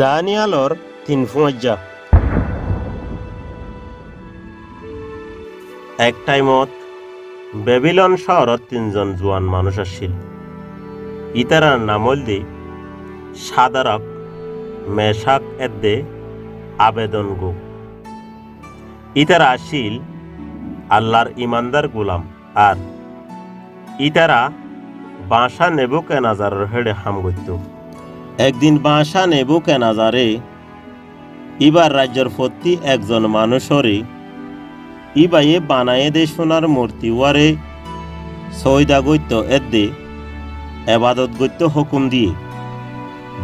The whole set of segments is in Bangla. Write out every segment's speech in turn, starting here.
দানিয়ালর ৩ ফুঁজা। এক টাইমত বেবিলন শহরত ৩জন জোয়ান মানুষ আসছিল। ইতারার নাম হইল সাদারক, মেশাক এদ্দে, আবেদনগো। ইতারা আসিল আল্লাহর ইমানদার গুলাম, আর ইতারা বাসা নেবুকদ্নেজারের হেড়ে হাম করত। একদিন বাসা নেবুকদ্নেজারে ইবার রাজ্যের প্রতি একজন মানুষরে ইবাইয়ে বানায়ে দে সোনার মূর্তি ওয়ারে সৈদা গত্য এদ্দে এবাদত গত্য হুকুম দিয়ে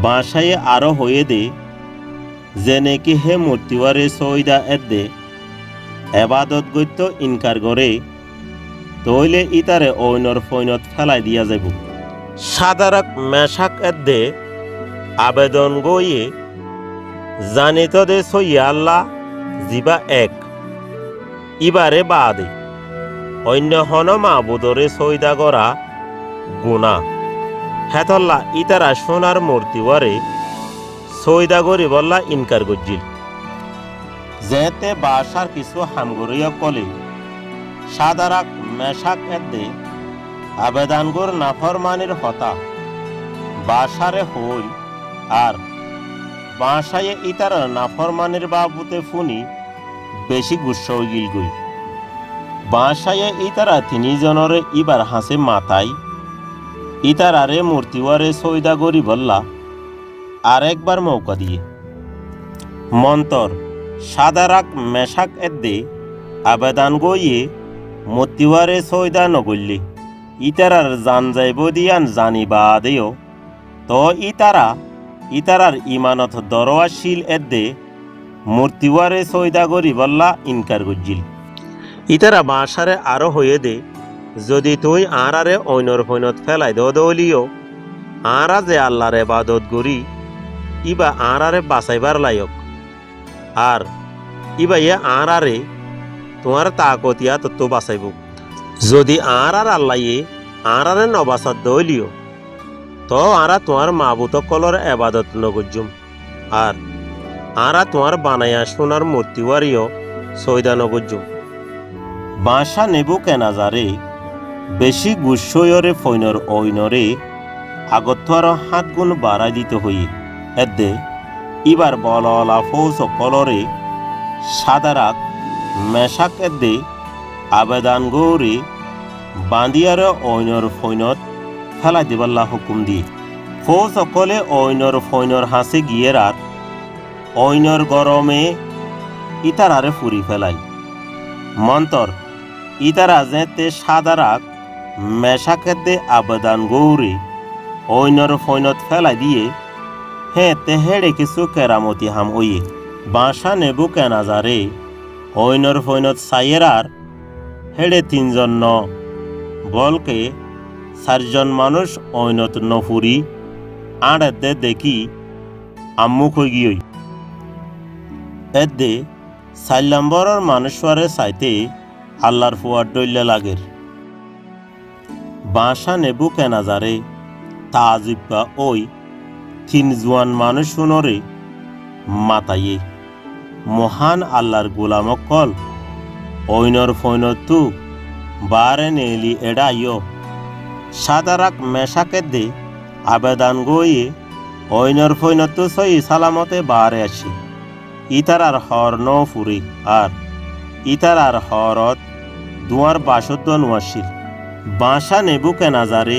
বাসায়ে আরো হয়ে দে যে নাকি হে মূর্তিওয়ারে সৈদা এদ্দে এবাদত গত্য ইনকার করে তইলে ইতারে ঐনর ফৈনত ফেলাই দিয়া যাব। সাদারক মেশাক এদ্দে আবেদন গইয়ে জানিত দে সইয়া আল্লাহ জিবা এক, ইবারে বাদে অন্য হন মাবুদরে সৈদা গড়া গুণা। হেতল্লা ইতারা সোনার মূর্তিওয়ারে সৈদা গরি বল্লা ইনকার গজ্জিল। যেতে বাসার কিছু হামগুড়িয়া কলে সাদারাক মেশাক এদ্দে আবেদানগুর নাফরমানির হতা বাসারে হইল, আর বাসায়ে ইতার নাফরমানির বাবুতে ফুনি বেশি গুস্স গিল গই। বাসায়ে ইতারা ৩ জনরে ইবার হাসে মাথায় ইতারারে মূর্তিওয়ারে সৈদা গরি বললা আর একবার মৌকা দিয়ে মন্তর সাদারাক মেশাক এদ্দে আবেদান গইয়ে মূর্তিওয়ারে সৈদা নগল্লি ইতারার জান যাইব দিয়ান জানিবা দেও তো ইতারার ইমানত দরওয়াশীল এদ্দে মূর্তিওয়ারে সৈদা গরি বল্লা ইনকার গজ্জিল। ইতারা বাসারে আরো হয়ে দে যদি তুই আরারে ঐনর ফৈনত ফেলাই দলিও আরা যে আল্লাহর ইবাদত গরি ইবা আরারে বাঁচাইবার লায়ক, আর ইবা ইয়ে আরারে তোমার তাকতিয়া তত্ত্ব বাঁচাইব। যদি আর আল্লাহে আরারে নবাসাত দলিও তো আরা তোমার মাবুত কলর এবাদত নগজুম, আর আরা তোমার বানাইয়া সোনার মূর্তিওয়ারিও সৈদা নগজুম। বাসা নেবুকদ্নেজারে বেশি গুসয়রে ফৈনর ঐনরে আগত আরো 7 গুণ বাড়াই দিতে হই এদ্দে ইবার বললা ফৌজ কলরে সাদারাক মেশাক এদ্দে আবেদান গৌরে বান্দিয়ারে ঐনর ফৈনত ফেলাই দিবাল্লা হুকুম দিয়ে ফৌজ সকলে ঐনর ফৈনর হাসে গিয়ের আর ঐনর গরমে ইতারারে ফুরি ফেলাই। মন্তর ইতারা যেতে সাদারাক মেশাকেতে আবেদান গৌরে ঐনর ফৈনত ফেলাই দিয়ে হে তেহেড়ে কিছু কেরামতি হাম ওয়ে। বাসা নেবুকদ্নেজারে ঐনর ফৈনত সাইয়ের আর হেড়ে 3 জন ন বলকে 4 জন মানুষ ঐনত নফুরি আর এদ্দে দেখি আম্মুক হয়ে গিয়ে এদ্দে 4 নম্বরের মানুষরে চাইতে আল্লাহর ফুয়ার ডইলে লাগের। বাসা নেবুকদ্নেজারে তাজিব্বা ওই 3 জোয়ান মানুষ শুনরে মাতাইয়ে মহান আল্লাহর গোলামক কল ঐনর ফৈনত তু বারে নেলি এড়াইও। সাদারাক মেশাকে দে আবেদান গইয়ে ঐনর ফৈনত তু সই সালামতে বারে আসি ইতারার হর ন ফুরি, আর ইতারার হরত দুয়ার বাসুদ্ধ নোয়াশিল। বাসা নেবুকদ্নেজারে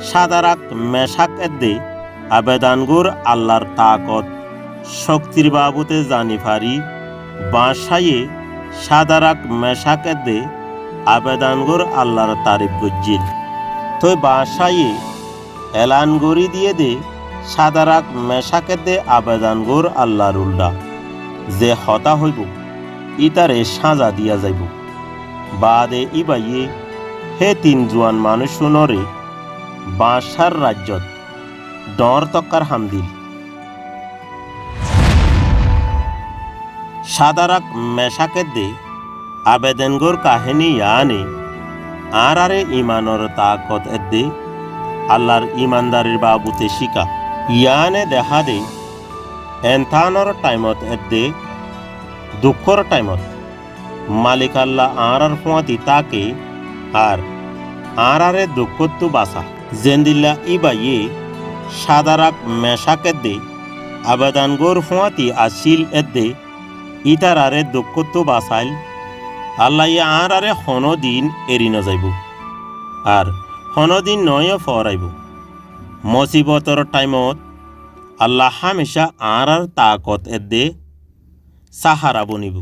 সাদারাক মেশাক এদ্দে আবেদানগুর আল্লাহর তাকত শক্তির বাবুতে জানি ফারি বাসায়ে সাদারাক মেশাক এদ্দে আবেদানগুর আল্লাহর তারিফ গজ্জিল। তো বাসায়ে এলান গরি দিয়ে দে সাদারাক মেশাক এদ্দে আবেদানগুর আল্লাহর উল্ডা যে হতা হইব ইতারে সাজা দিয়া যাইব। বাদে ইবাইয়ে হে 3 জোয়ান মানুষ শুনরে বাসার রাজ্যত ডর তক্কার হামদিল। সাদারাক মেশাকে দে আবেদনগোর কাহিনী ইয়ানে আরে ইমানর তাকত এদ্দে আল্লাহর ইমানদারির বাবুতে শিকা ইয়ানে দেখা দে এনথানৰ টাইমত এদে দুঃখৰ টাইমত মালিক আল্লাহ আঁৰাৰ ফুঁয়াতি তাকে আর আঁৰাৰে দুঃখতো বাসা জেন্দিল্লা ইবাইয়ে সাদারাক মেশাক এদে আবেদানগোর ফুঁয়াতি আসিল এদে ইতারারে দুঃখতো বাসাইল আল্লাহ আঁরারে হনদিন এরি নযাইব আর হনদিন নয় ফরাইব মুসিবতর টাইমত আল্লাহ হামেশা আঁরার তাকত এদে সাহারা বনিব।